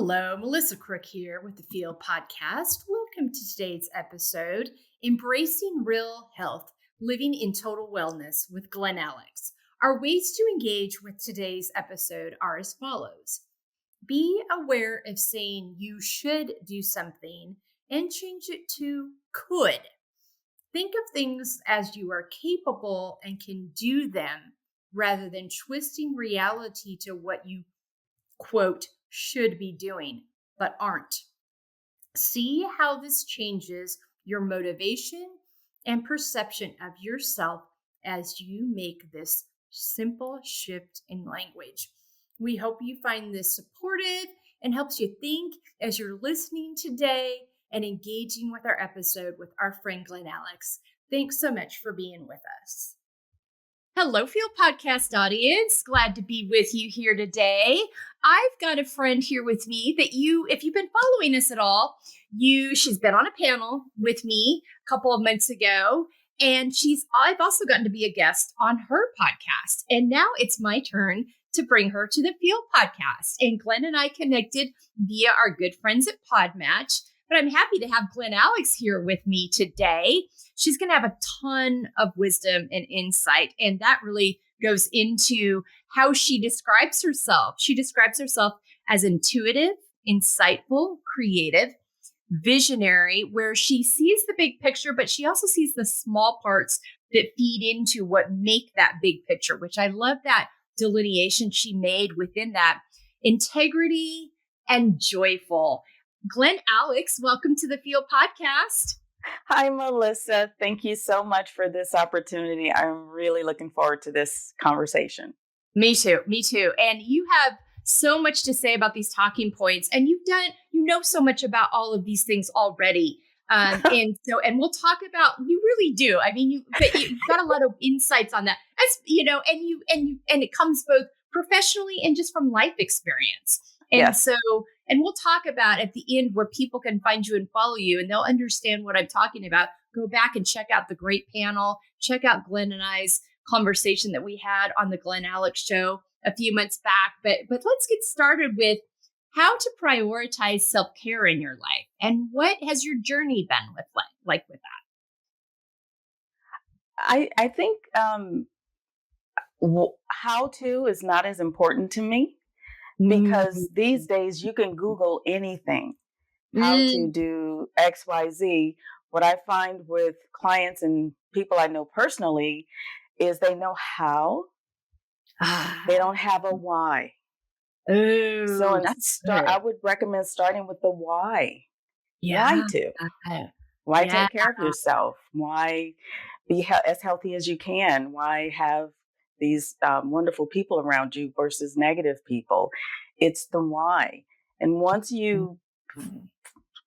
Hello, Melissa Crook here with the F.E.E.L Podcast. Welcome to today's episode, Embracing Real Health, Living in Total Wellness with Glen Alex. Our ways to engage with today's episode are as follows. Be aware of saying you should do something and change it to could. Think of things as you are capable and can do them rather than twisting reality to what you, quote, should be doing, but aren't. See how this changes your motivation and perception of yourself as you make this simple shift in language. We hope you find this supportive and helps you think as you're listening today and engaging with our episode with our friend Glen Alex. Thanks so much for being with us. Hello, F.E.E.L Podcast audience. Glad to be with you here today. I've got a friend here with me that if you've been following us at all, she's been on a panel with me a couple of months ago, and I've also gotten to be a guest on her podcast. And now it's my turn to bring her to the F.E.E.L Podcast. And Glen and I connected via our good friends at Podmatch. But I'm happy to have Glen Alex here with me today. She's going to have a ton of wisdom and insight, and that really goes into how she describes herself. She describes herself as intuitive, insightful, creative, visionary, where she sees the big picture, but she also sees the small parts that feed into what make that big picture, which I love that delineation she made within that. Integrity and joyful. Glen Alex, welcome to the F.E.E.L Podcast. Hi, Melissa. Thank you so much for this opportunity. I'm really looking forward to this conversation. Me too. And you have so much to say about these talking points, and you know so much about all of these things already. And we'll talk about, you really do. I mean, you've got a lot of insights on that, as you know, and it comes both professionally and just from life experience. And yes. And we'll talk about at the end where people can find you and follow you, and they'll understand what I'm talking about. Go back and check out the great panel. Check out Glen and I's conversation that we had on the Glen Alex show a few months back. But let's get started with how to prioritize self-care in your life, and what has your journey been with that? I think how to is not as important to me. Because these days you can Google anything, how to do X, Y, Z. What I find with clients and people I know personally is they know how, they don't have a why. So I would recommend starting with the why. Yeah. Why to? Why take care of yourself? Why be as healthy as you can? Why have these wonderful people around you versus negative people? It's the why. And once you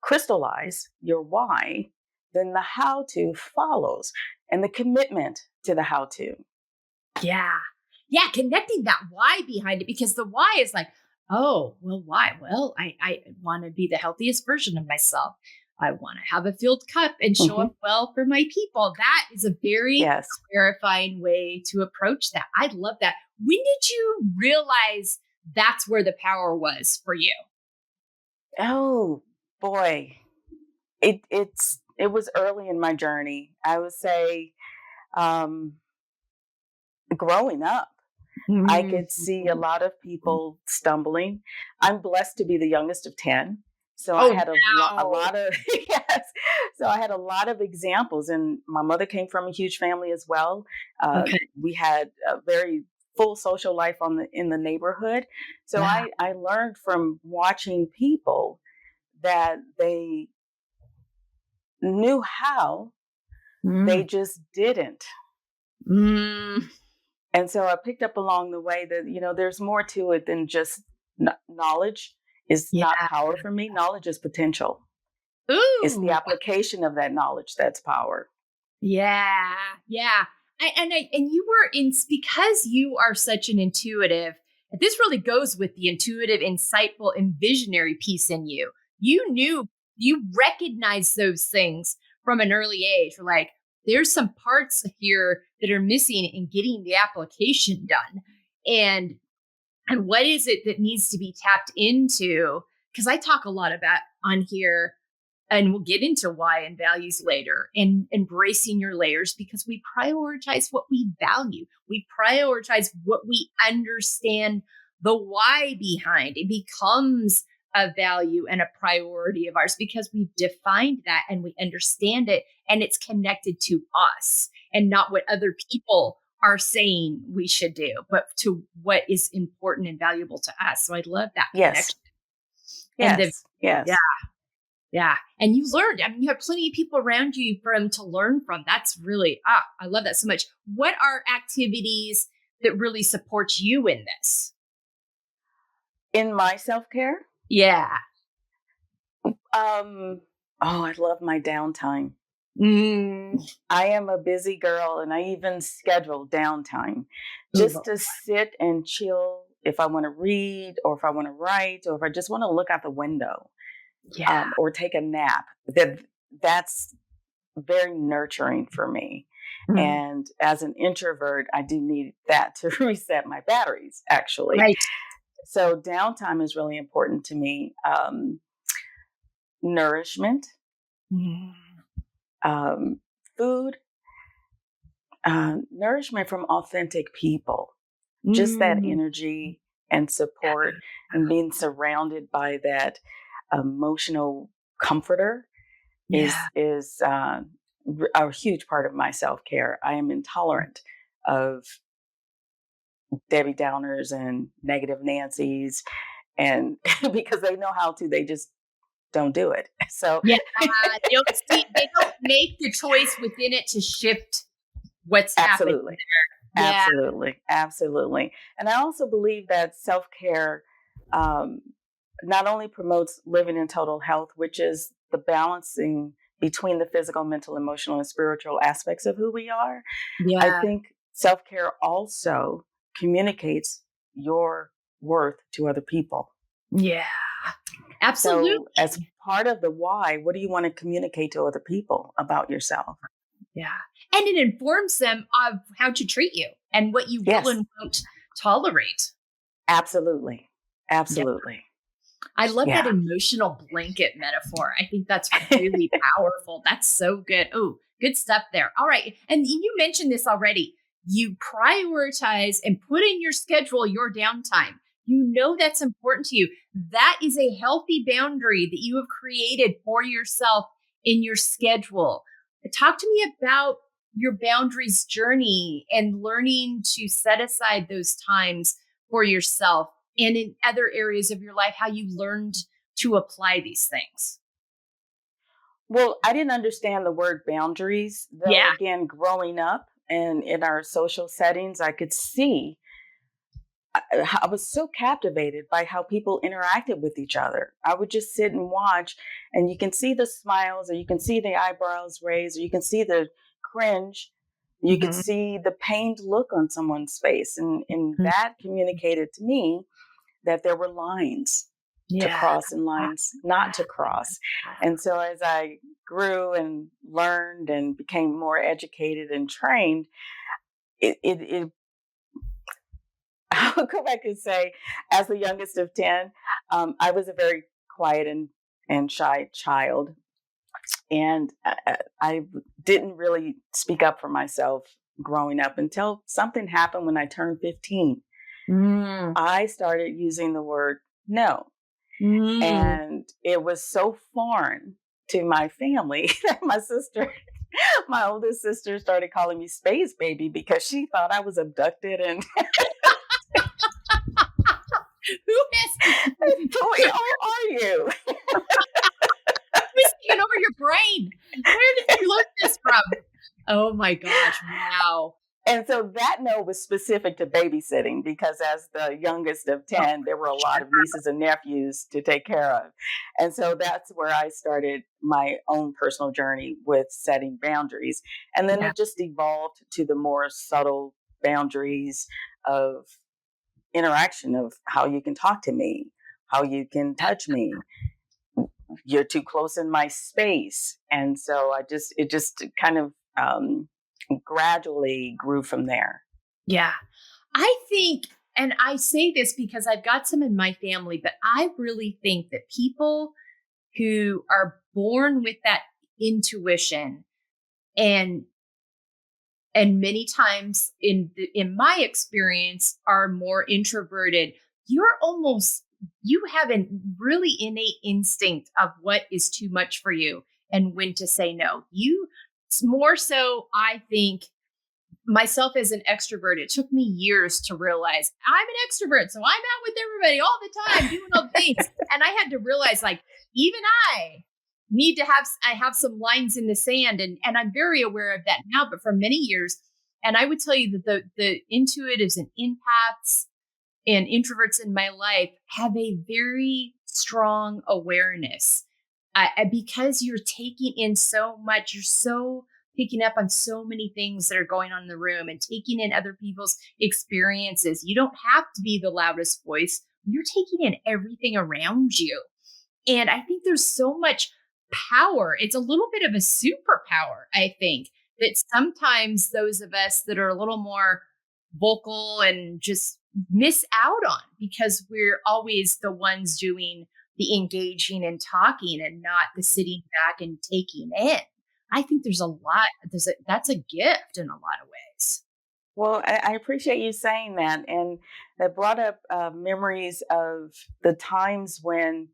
crystallize your why, then the how to follows, and the commitment to the how to. Yeah, connecting that why behind it, because the why is like, oh, well, why? Well, I want to be the healthiest version of myself. I want to have a filled cup and show up well for my people. That is a very clarifying way to approach that. I love that. When did you realize that's where the power was for you? Oh boy, it was early in my journey. I would say, growing up, I could see a lot of people stumbling. I'm blessed to be the youngest of 10. So I had a lot of, So I had a lot of examples, and my mother came from a huge family as well. We had a very full social life in the neighborhood. So I learned from watching people that they knew how, they just didn't. And so I picked up along the way that, there's more to it than just knowledge. Is not power for me. Knowledge is potential. Ooh. It's the application of that knowledge that's power. Yeah. And you were because you are such an intuitive. This really goes with the intuitive, insightful, and visionary piece in you. You recognized those things from an early age. You're like, there's some parts here that are missing in getting the application done. And what is it that needs to be tapped into? because I talk a lot about on here, and we'll get into why and values later, and embracing your layers, because we prioritize what we value. We prioritize what we understand the why behind. It becomes a value and a priority of ours because we've defined that and we understand it, and it's connected to us and not what other people are saying we should do, but to what is important and valuable to us. So I love that connection. And Yes. Yeah. And you learned, I mean, you have plenty of people around you to learn from. That's really, I love that so much. What are activities that really support you in this? In my self-care? Yeah. I love my downtime. Mm. I am a busy girl, and I even schedule downtime just to sit and chill if I want to read, or if I want to write, or if I just want to look out the window, or take a nap. That's very nurturing for me. Mm. And as an introvert, I do need that to reset my batteries, actually. Right. So downtime is really important to me. Nourishment. Mm. Food, nourishment from authentic people, just that energy and support, and being surrounded by that emotional comforter is a huge part of my self-care. I am intolerant of Debbie Downers and negative Nancys, and because they know how to, they just don't do it. So they don't make the choice within it to shift what's happening there. Absolutely. And I also believe that self-care not only promotes living in total health, which is the balancing between the physical, mental, emotional, and spiritual aspects of who we are. Yeah. I think self-care also communicates your worth to other people. Yeah. Absolutely. So as part of the why, what do you want to communicate to other people about yourself? Yeah. And it informs them of how to treat you and what you will and won't tolerate. Absolutely. Yeah. I love that emotional blanket metaphor. I think that's really powerful. That's so good. Oh, good stuff there. All right. And you mentioned this already. You prioritize and put in your schedule your downtime. You know that's important to you. That is a healthy boundary that you have created for yourself in your schedule. Talk to me about your boundaries journey and learning to set aside those times for yourself, and in other areas of your life, how you learned to apply these things. Well, I didn't understand the word boundaries, though. Again, growing up and in our social settings, I could see, I was so captivated by how people interacted with each other. I would just sit and watch, and you can see the smiles, or you can see the eyebrows raised, or you can see the cringe. You can see the pained look on someone's face. And that communicated to me that there were lines to cross and lines not to cross. And so as I grew and learned and became more educated and trained, it I would go back and say, as the youngest of 10, I was a very quiet and shy child. And I didn't really speak up for myself growing up until something happened when I turned 15. I started using the word no. And it was so foreign to my family that my oldest sister, started calling me Space Baby because she thought I was abducted. And who are you? Who's taking over your brain? Where did you learn this from? Oh my gosh. Wow. And so that no was specific to babysitting, because as the youngest of 10, there were a lot of nieces and nephews to take care of. And so that's where I started my own personal journey with setting boundaries. And then it just evolved to the more subtle boundaries of interaction, of how you can talk to me, how you can touch me. You're too close in my space. And so it just kind of gradually grew from there. Yeah. I think and I say this because I've got some in my family, but I really think that people who are born with that intuition and many times in my experience are more introverted, you have a really innate instinct of what is too much for you and when to say no. You more so, I think, myself as an extrovert, it took me years to realize I'm an extrovert. So I'm out with everybody all the time doing all the things. And I had to realize, like, even I need to have some lines in the sand. And I'm very aware of that now, but for many years. And I would tell you that the intuitives and empaths and introverts in my life have a very strong awareness because you're taking in so much. You're so picking up on so many things that are going on in the room and taking in other people's experiences. You don't have to be the loudest voice. You're taking in everything around you. And I think there's so much power. It's a little bit of a superpower, I think, that sometimes those of us that are a little more vocal and just miss out on because we're always the ones doing the engaging and talking and not the sitting back and taking in. I think that's a gift in a lot of ways. Well, I appreciate you saying that. And that brought up memories of the times when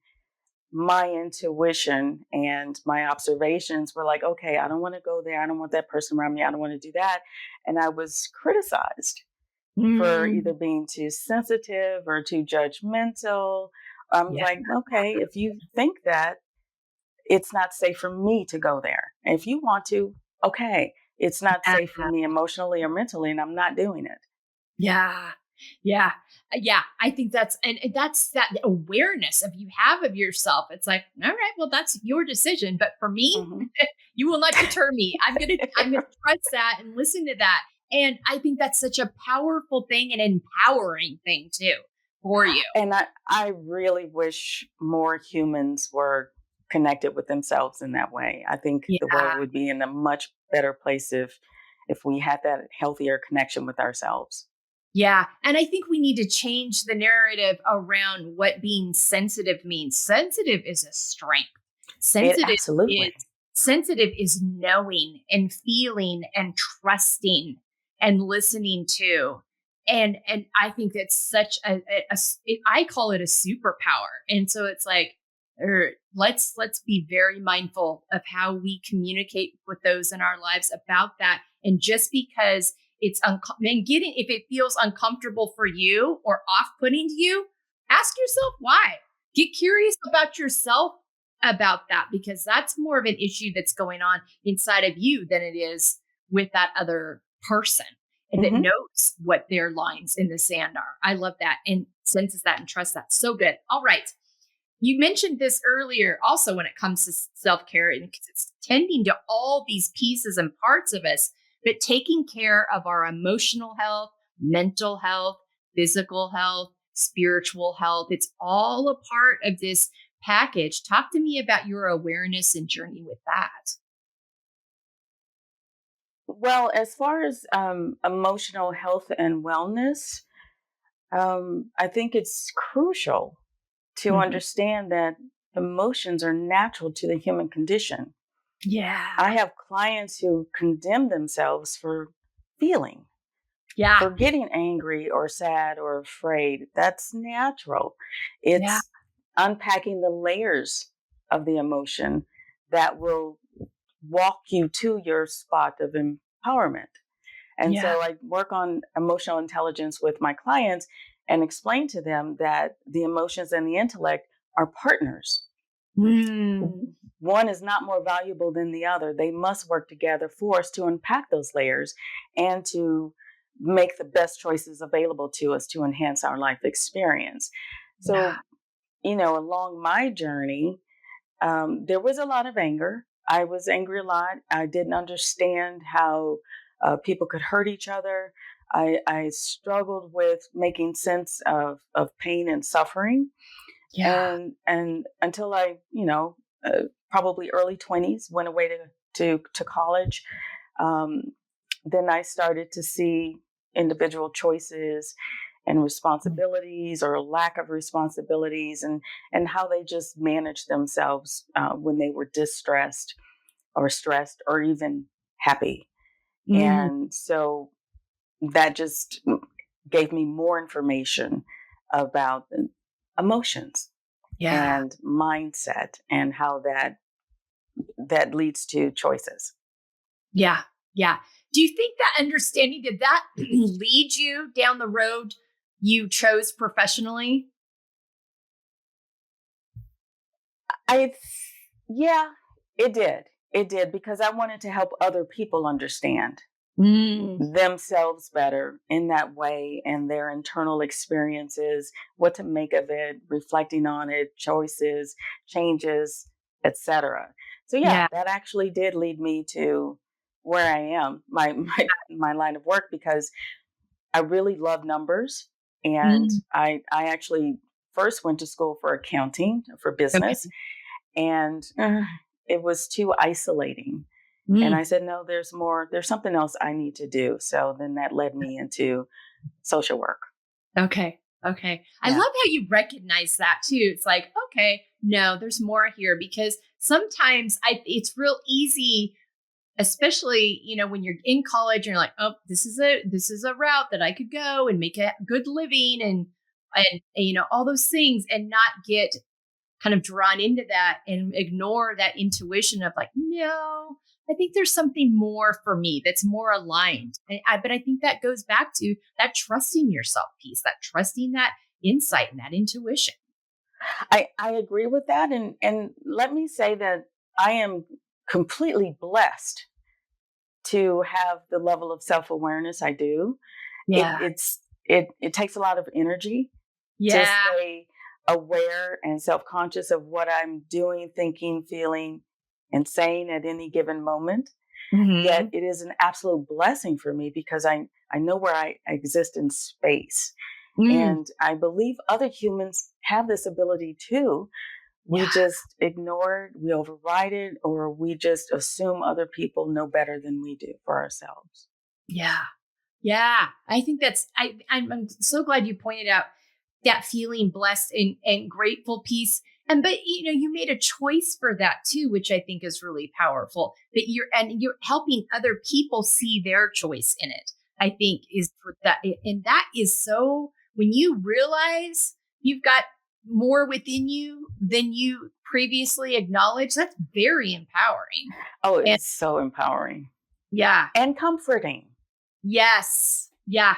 my intuition and my observations were like, okay, I don't want to go there. I don't want that person around me. I don't want to do that. And I was criticized for either being too sensitive or too judgmental. I'm Yeah. like, okay, if you think that, it's not safe for me to go there. And if you want to, okay, it's not safe for me emotionally or mentally, and I'm not doing it. Yeah. Yeah. Yeah. I think and that's that awareness of you have of yourself. It's like, all right, well, that's your decision. But for me, Mm-hmm. you will not deter me. I'm gonna trust that and listen to that. And I think that's such a powerful thing and empowering thing too for you. And I really wish more humans were connected with themselves in that way. I think the world Yeah. would be in a much better place if we had that healthier connection with ourselves. Yeah. And I think we need to change the narrative around what being sensitive means. Sensitive is a strength. It Sensitive is absolutely. sensitive is knowing and feeling and trusting and listening to. And I think that's such I call it a superpower. And so it's like, let's be very mindful of how we communicate with those in our lives about that. And just because if it feels uncomfortable for you or off-putting to you, ask yourself why. Get curious about yourself about that, because that's more of an issue that's going on inside of you than it is with that other person and that Mm-hmm. knows what their lines in the sand are. I love that and senses that and trusts that. So good. All right. You mentioned this earlier also when it comes to self-care, and because it's tending to all these pieces and parts of us, but taking care of our emotional health, mental health, physical health, spiritual health, it's all a part of this package. Talk to me about your awareness and journey with that. Well, as far as emotional health and wellness, I think it's crucial to Mhm. understand that emotions are natural to the human condition. I Yeah. have clients who condemn themselves for feeling, Yeah. for getting angry or sad or afraid. That's natural. Yeah. It's unpacking the layers of the emotion that will walk you to your spot of empowerment. And Yeah. so I work on emotional intelligence with my clients and explain to them that the emotions and the intellect are partners. Mm. One is not more valuable than the other. They must work together for us to unpack those layers and to make the best choices available to us to enhance our life experience. Yeah. So, along my journey, there was a lot of anger. I was angry a lot. I didn't understand how people could hurt each other. I struggled with making sense of pain and suffering, Yeah. and until I, probably early 20s, went away to college. Um, then I started to see individual choices and responsibilities or lack of responsibilities, and how they just managed themselves when they were distressed or stressed or even happy. Mm-hmm. And so that just gave me more information about emotions Yeah. and mindset and how that leads to choices. Yeah. Yeah. Do you think that understanding, did that lead you down the road you chose professionally? I Yeah, it did. It did because I wanted to help other people understand Mm. themselves better in that way and their internal experiences, what to make of it, reflecting on it, choices, changes, etc. So yeah, Yeah. that actually did lead me to where I am, my line of work, because I really love numbers, and Mm. I actually first went to school for accounting for Okay. business, and it was too isolating. And Mm. I said, no, there's more, there's something else I need to do. So then that led me into social work. Okay. Okay. I love Yeah. how you recognize that too. It's like, okay, no, there's more here, because sometimes it's real easy, especially, when you're in college and you're like, oh, this is a route that I could go and make a good living, and all those things, and not get kind of drawn into that and ignore that intuition of like, no, I think there's something more for me that's more aligned. But I think that goes back to that trusting yourself piece, that trusting that insight and that intuition. I agree with that. And let me say that I am completely blessed to have the level of self-awareness I do. Yeah. It takes a lot of energy to Yeah. stay aware and self-conscious of what I'm doing, thinking, feeling, and saying at any given moment. Yet Hmm. it is an absolute blessing for me because I know where I exist in space. Mm. And I believe other humans have this ability too. We Yeah. just ignore it, we override it, or we just assume other people know better than we do for ourselves. Yeah. Yeah. I think I'm so glad you pointed out that feeling blessed and grateful piece. But you made a choice for that too, which I think is really powerful. But you're helping other people see their choice in it. I think is for that, and that is so, when you realize you've got more within you than you previously acknowledged, that's very empowering. Oh, And it's so empowering yeah, and comforting. yes, yeah.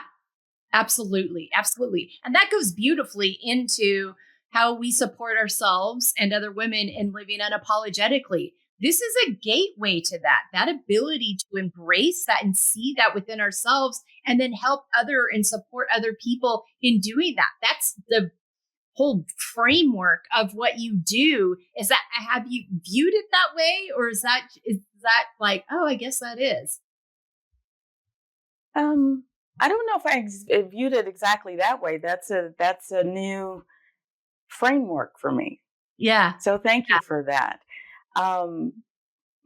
Absolutely. Absolutely. And that goes beautifully into how we support ourselves and other women in living unapologetically. This is a gateway to that ability to embrace that and see that within ourselves, and then help other and support other people in doing that. That's the whole framework of what you do. Is that, have you viewed it that way? Or is that like, oh, I guess that is. Um, I don't know if I viewed it exactly that way. That's a new framework for me. Yeah. So thank you for that. Um,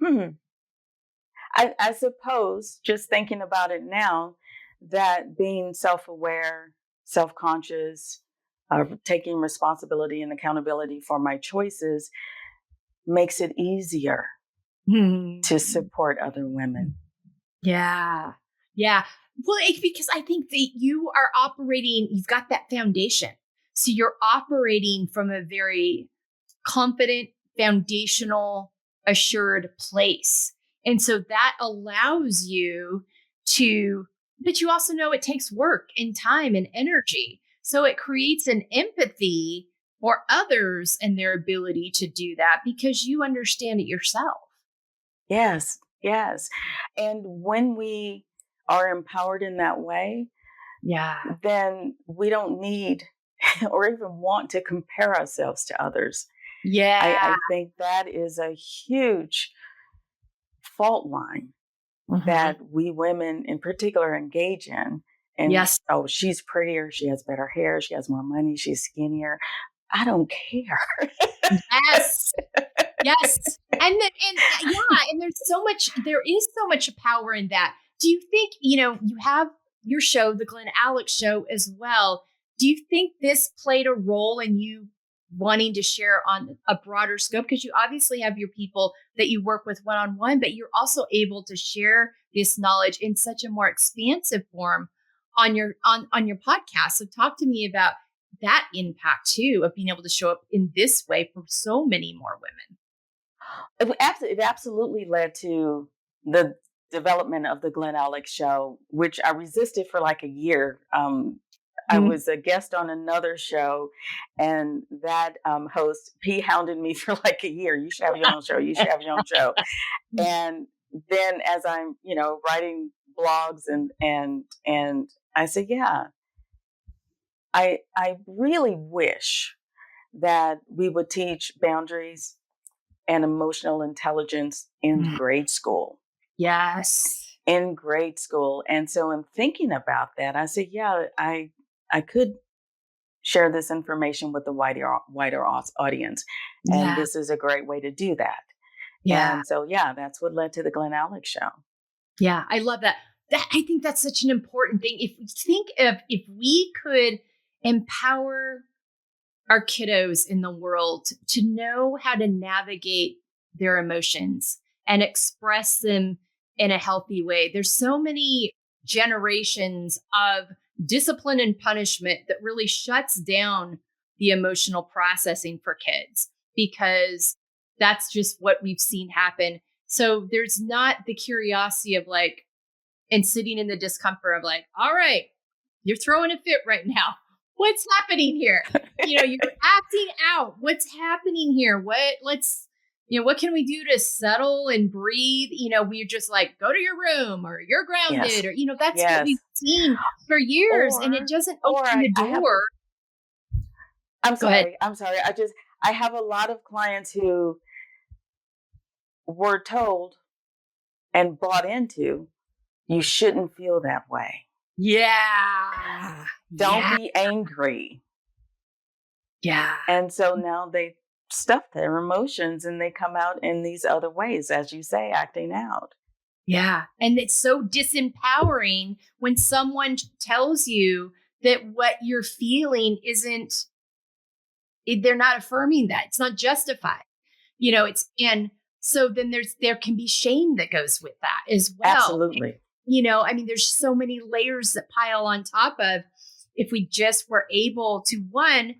hmm. I suppose just thinking about it now, that being self-aware, self-conscious, taking responsibility and accountability for my choices makes it easier to Hmm. support other women. Yeah. Yeah. Well, because I think that you've got that foundation. So you're operating from a very confident, foundational, assured place. And so that allows you but you also know it takes work and time and energy. So it creates an empathy for others and their ability to do that because you understand it yourself. Yes, yes. And when we are empowered in that way, Yeah. then we don't need or even want to compare ourselves to others. Yeah. I think that is a huge fault line Hmm. that we women in particular engage in. And Yes. oh, she's prettier, she has better hair, she has more money, she's skinnier. I don't care. Yes. Yes. And yeah, and there is so much power in that. Do you think, you have your show, the Glen Alex show as well. Do you think this played a role in you wanting to share on a broader scope? Because you obviously have your people that you work with one-on-one, but you're also able to share this knowledge in such a more expansive form on your podcast. So talk to me about that impact too, of being able to show up in this way for so many more women. It absolutely led to the development of the Glen Alex show, which I resisted for like a year. I was a guest on another show, and that host, he hounded me for like a year. You should have your own show. You should have your own show. And then as I'm, writing blogs and I said, yeah, I really wish that we would teach boundaries and emotional intelligence in grade school. Yes. In grade school. And so I'm thinking about that. I said, yeah, I could share this information with the wider audience. And this is a great way to do that. Yeah. And so, that's what led to the Glen Alex show. Yeah, I love that. I think that's such an important thing. If we could empower our kiddos in the world to know how to navigate their emotions and express them in a healthy way. There's so many generations of discipline and punishment that really shuts down the emotional processing for kids, because that's just what we've seen happen. So there's not the curiosity of and sitting in the discomfort of all right, you're throwing a fit right now. What's happening here? You're acting out. What's happening here? What can we do to settle and breathe? We're just go to your room, or you're grounded, or, that's what we've seen for years. And it doesn't open the door. I'm sorry. I have a lot of clients who were told and bought into, you shouldn't feel that way. Yeah. Don't be angry. Yeah. And so now they stuff their emotions and they come out in these other ways, as you say, acting out. Yeah. And it's so disempowering when someone tells you that what you're feeling they're not affirming that. It's not justified. And so then there can be shame that goes with that as well. Absolutely. There's so many layers that pile on top of, if we just were able to, one,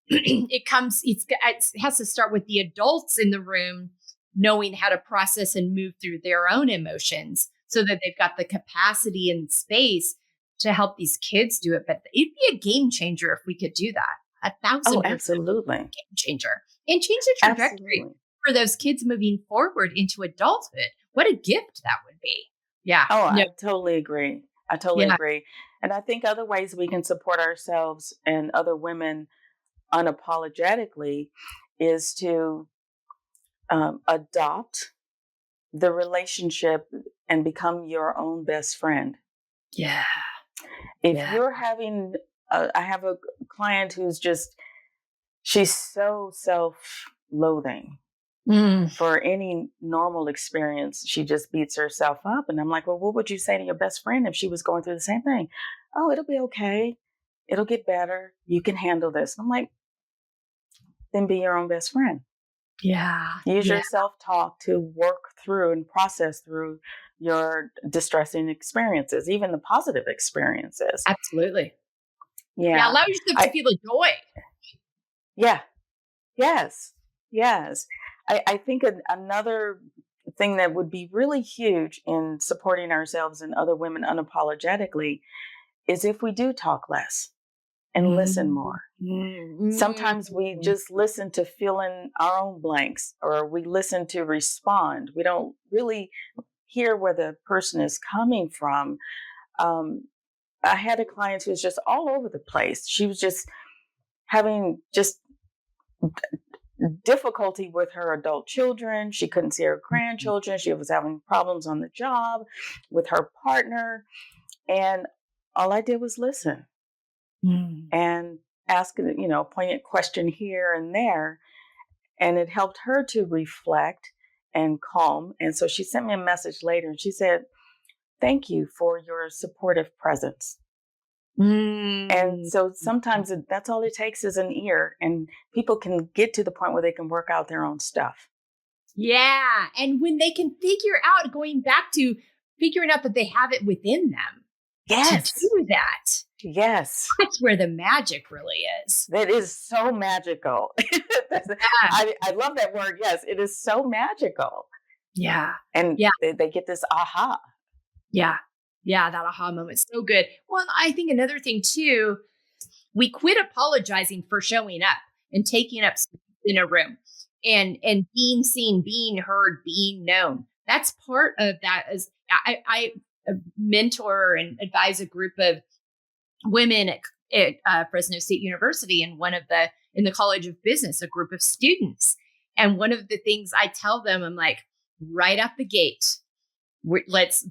it has to start with the adults in the room knowing how to process and move through their own emotions so that they've got the capacity and space to help these kids do it. But it'd be a game changer if we could do that. 1,000%. Oh, absolutely. Game changer. And change the trajectory for those kids moving forward into adulthood. What a gift that would be. Yeah. Oh, I totally agree. I totally agree. And I think other ways we can support ourselves and other women unapologetically is to adopt the relationship and become your own best friend. Yeah. If you're having, I have a client who's she's so self-loathing. For any normal experience, she just beats herself up. And I'm like, well, what would you say to your best friend if she was going through the same thing? Oh, it'll be okay. It'll get better. You can handle this. I'm like, then be your own best friend. Yeah. Use your self-talk to work through and process through your distressing experiences, even the positive experiences. Absolutely. Yeah. Allow yourself to feel the joy. Yeah. Yes. I think another thing that would be really huge in supporting ourselves and other women unapologetically is if we do talk less and listen more. Sometimes we just listen to fill in our own blanks, or we listen to respond. We don't really hear where the person is coming from. I had a client who was just all over the place. She was just having difficulty with her adult children. She couldn't see her grandchildren. She was having problems on the job with her partner. And all I did was listen and ask, a poignant question here and there. And it helped her to reflect and calm. And so she sent me a message later and she said, thank you for your supportive presence. And so sometimes that's all it takes is an ear, and people can get to the point where they can work out their own stuff. Yeah. And when they can figure out, going back to figuring out that they have it within them to do that. Yes. That's where the magic really is. That is so magical. I love that word. Yes, it is so magical. Yeah. And they get this aha. Yeah. Yeah. That aha moment. So good. Well, I think another thing too, we quit apologizing for showing up and taking up space in a room and being seen, being heard, being known. That's part of that. Is I mentor and advise a group of women at Fresno State University, and in the College of Business, a group of students. And one of the things I tell them, I'm like, right out the gate, let's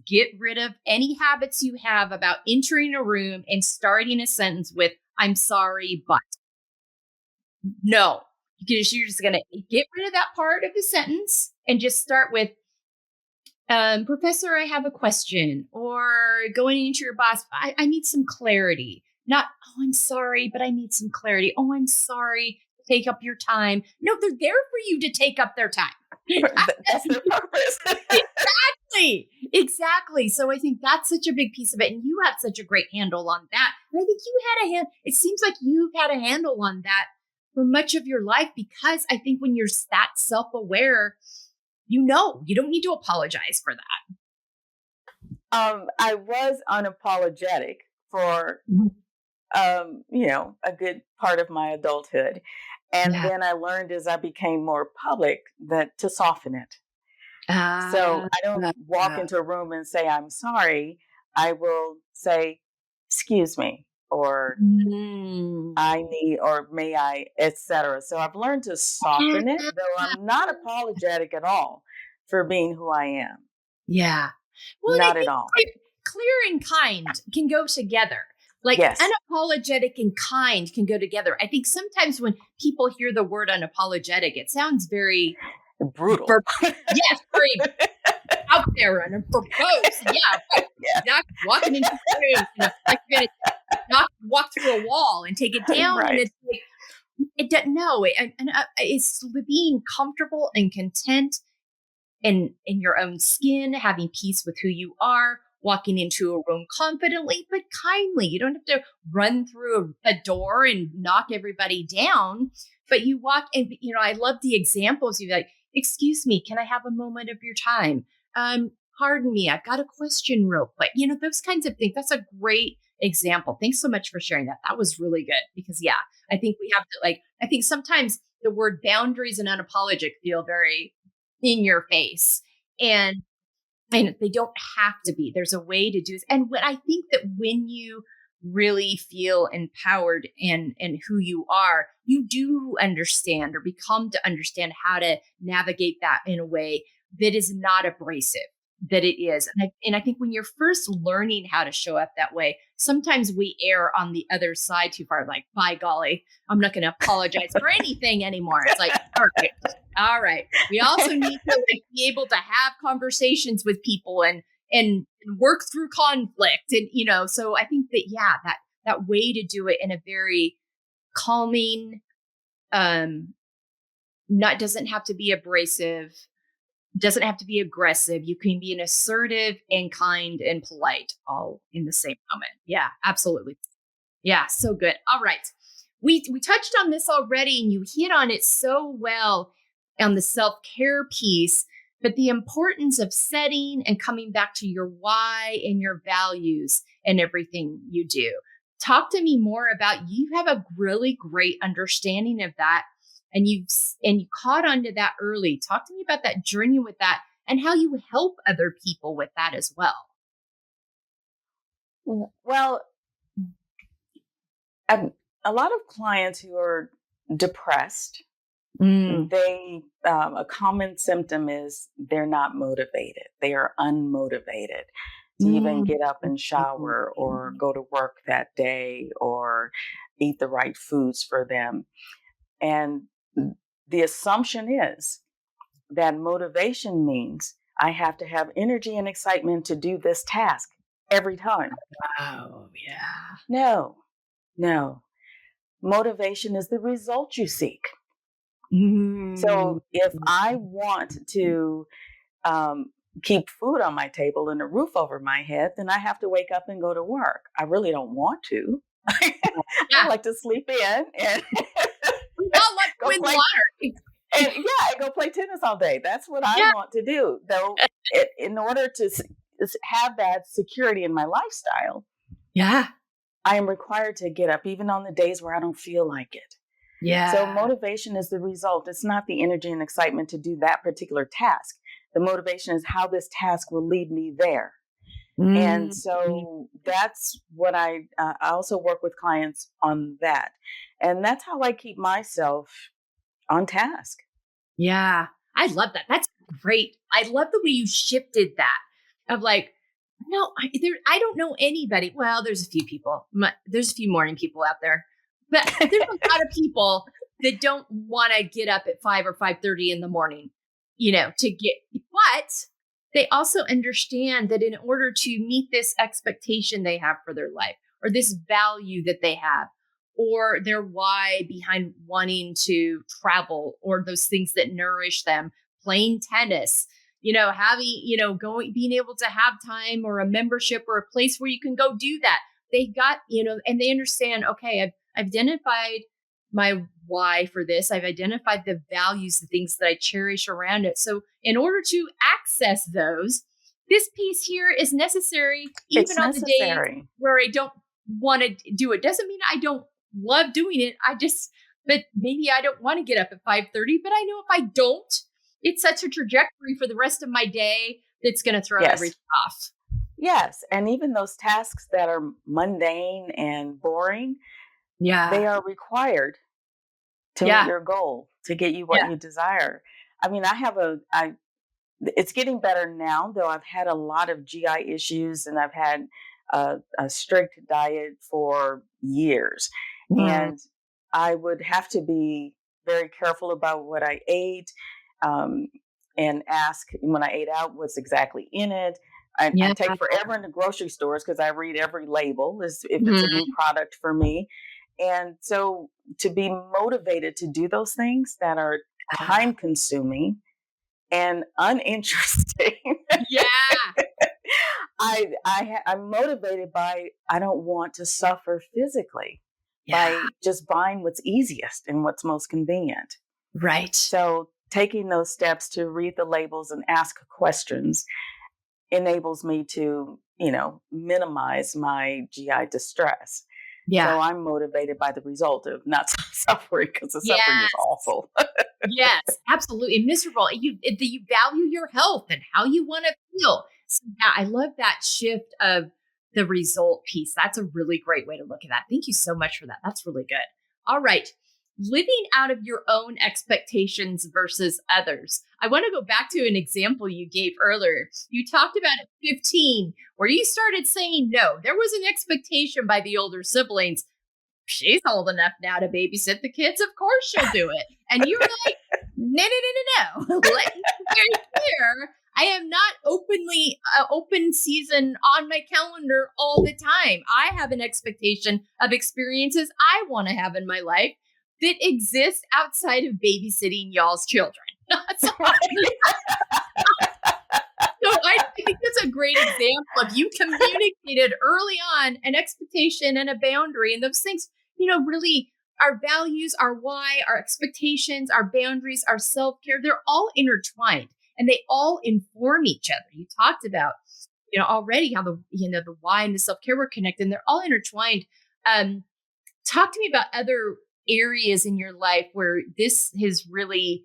get rid of any habits you have about entering a room and starting a sentence with "I'm sorry, but." No, because you're just going to get rid of that part of the sentence and just start with, "Professor, I have a question," or going into your boss, I need some clarity. Not, "Oh, I'm sorry, but I need some clarity." "Oh, I'm sorry to take up your time." No, they're there for you to take up their time. That's their purpose. Exactly. So I think that's such a big piece of it. And you have such a great handle on that. And I think it seems like you've had a handle on that for much of your life, because I think when you're that self-aware, you don't need to apologize for that. I was unapologetic for, a good part of my adulthood. And then I learned as I became more public to soften it. So I don't walk into a room and say, "I'm sorry." I will say, "Excuse me," or "I need," or "May I," etc. So I've learned to soften it, though I'm not apologetic at all for being who I am. Yeah. Well, not at all. Clear and kind can go together. Like unapologetic and kind can go together. I think sometimes when people hear the word unapologetic, it sounds very brutal. Yes, very out there and verbose. Not walking into the room, like you're gonna walk through a wall and take it down. Right. And it's like, it's being comfortable and content in your own skin, having peace with who you are, walking into a room confidently but kindly. You don't have to run through a door and knock everybody down, but you walk. And I love the examples. You're like, "Excuse me, can I have a moment of your time? Pardon me, I've got a question real quick." Those kinds of things. That's a great example. Thanks so much for sharing that. That was really good, because I think we have to, I think sometimes the word boundaries and unapologetic feel very in your face, and they don't have to be. There's a way to do this. And what I think that when you really feel empowered in who you are, you do understand or become to understand how to navigate that in a way that is not abrasive, that it is. And I think when you're first learning how to show up that way, sometimes we err on the other side too far. Like, by golly, I'm not going to apologize for anything anymore. It's like, all right. We also need to be able to have conversations with people and work through conflict. And, so I think that, that way to do it in a very calming, doesn't have to be abrasive, doesn't have to be aggressive. You can be an assertive and kind and polite all in the same moment. Yeah, absolutely. Yeah, so good. All right. We touched on this already, and you hit on it so well on the self-care piece, but the importance of setting and coming back to your why and your values and everything you do. Talk to me more about, you have a really great understanding of that, and you caught onto that early. Talk to me about that journey with that and how you help other people with that as well. Well, a lot of clients who are depressed, they a common symptom is they're not motivated. They are unmotivated to even get up and shower or go to work that day or eat the right foods for them. And the assumption is that motivation means I have to have energy and excitement to do this task every time. Oh, yeah. No, no. Motivation is the result you seek. Mm. So if I want to keep food on my table and a roof over my head, then I have to wake up and go to work. I really don't want to. I Yeah. like to sleep in and We all love to go win the play. lottery. And yeah, I go play tennis all day. That's what I Yeah. want to do. Though, in order to have that security in my lifestyle, Yeah. I am required to get up even on the days where I don't feel like it. So Yeah. motivation is the result. It's not the energy and excitement to do that particular task. The motivation is how this task will lead me there. And Mm. so that's what I also work with clients on that. And that's how I keep myself on task. Yeah. I love that. That's great. I love the way you shifted that of like, no, I don't know anybody. Well, there's a few people. There's a few morning people out there, but there's a lot of people that don't want to get up at 5 or 5:30 in the morning, but they also understand that in order to meet this expectation they have for their life or this value that they have or their why behind wanting to travel or those things that nourish them, playing tennis, being able to have time or a membership or a place where you can go do that. They got, and they understand, okay, I've identified my why for this. I've identified the values, the things that I cherish around it. So in order to access those, this piece here is necessary, even It's on the days necessary. where I don't want to do it. Doesn't mean I don't love doing it. But maybe I don't want to get up at 5:30, but I know if I don't, it sets a trajectory for the rest of my day that's going to throw Yes. everything off. Yes. And even those tasks that are mundane and boring, Yeah. they are required to meet your goal, to get you what you desire. I mean, it's getting better now, though I've had a lot of GI issues and I've had a strict diet for years. Mm. And I would have to be very careful about what I ate um, and ask when I ate out what's exactly in it. I take forever in the grocery stores because I read every label if it's a new product for me. And so to be motivated to do those things that are time consuming and uninteresting. Yeah. I'm motivated by I don't want to suffer physically by just buying what's easiest and what's most convenient. Right. So taking those steps to read the labels and ask questions enables me to, minimize my GI distress. Yeah. So I'm motivated by the result of not suffering because the suffering is awful. Yes, absolutely. And miserable. You value your health and how you want to feel. So yeah, I love that shift of the result piece. That's a really great way to look at that. Thank you so much for that. That's really good. All right. Living out of your own expectations versus others. I want to go back to an example you gave earlier. You talked about at 15, where you started saying no. There was an expectation by the older siblings. She's old enough now to babysit the kids. Of course she'll do it. And you were like, no. Let me be very clear. I am not open season on my calendar all the time. I have an expectation of experiences I want to have in my life that exist outside of babysitting y'all's children. So I think that's a great example of you communicated early on an expectation and a boundary, and those things, really our values, our why, our expectations, our boundaries, our self-care, they're all intertwined and they all inform each other. You talked about, already how the why and the self-care were connected and they're all intertwined. Talk to me about other areas in your life where this has really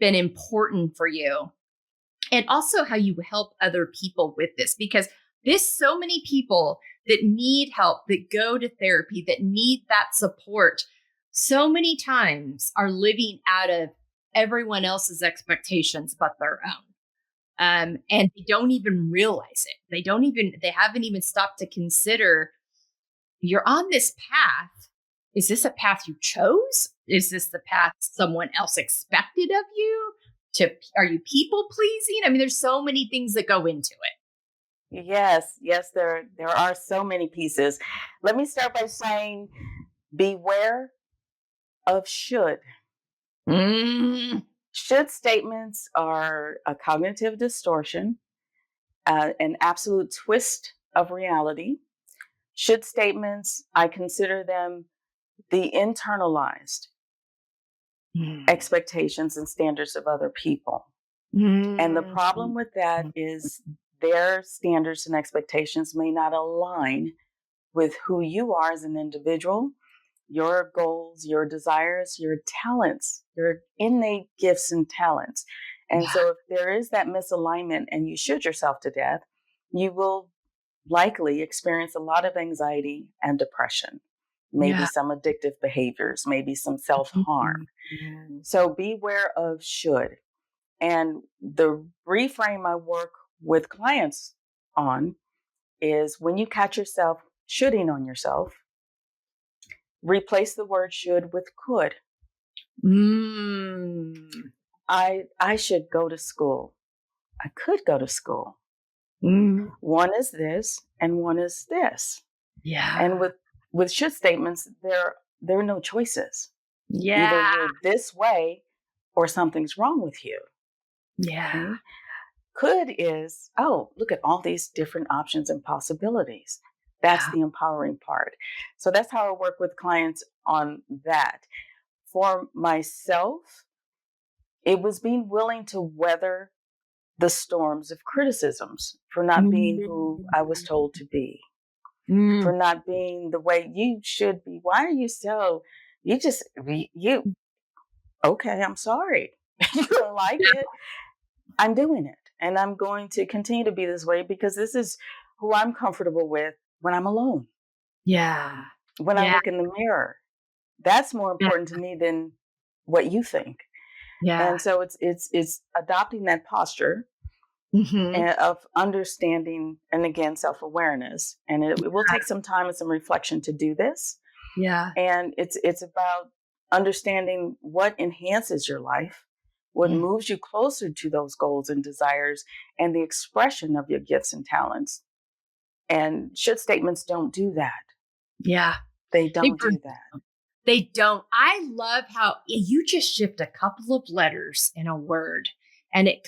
been important for you. And also how you help other people with this, because there's so many people that need help, that go to therapy, that need that support, so many times are living out of everyone else's expectations but their own. And they don't even realize it. They haven't even stopped to consider, you're on this path. Is this a path you chose? Is this the path someone else expected of you? are you people pleasing? I mean, there's so many things that go into it. Yes, there are so many pieces. Let me start by saying beware of should. Should statements are a cognitive distortion, an absolute twist of reality. Should statements, I consider them the internalized expectations and standards of other people. And the problem with that is their standards and expectations may not align with who you are as an individual, your goals, your desires, your talents, your innate gifts and talents. And so if there is that misalignment and you shoot yourself to death, you will likely experience a lot of anxiety and depression, maybe some addictive behaviors, maybe some self-harm. So beware of should. And the reframe I work with clients on is when you catch yourself shoulding on yourself, replace the word should with could. I should go to school. I could go to school. One is this and one is this. And with should statements, there are no choices. Either you're this way or something's wrong with you. Okay? Could is, oh, look at all these different options and possibilities. That's the empowering part. So that's how I work with clients on that. For myself, it was being willing to weather the storms of criticisms for not being who I was told to be, for not being the way you should be. Why are you so, okay, I'm sorry. You don't like it. I'm doing it. And I'm going to continue to be this way because this is who I'm comfortable with when I'm alone. When I look in the mirror, that's more important to me than what you think. And so it's adopting that posture of understanding and again, self-awareness. And it will take some time and some reflection to do this. And it's about understanding what enhances your life, what moves you closer to those goals and desires and the expression of your gifts and talents. And should statements don't do that. They don't do that. They don't. I love how you just shift a couple of letters in a word and it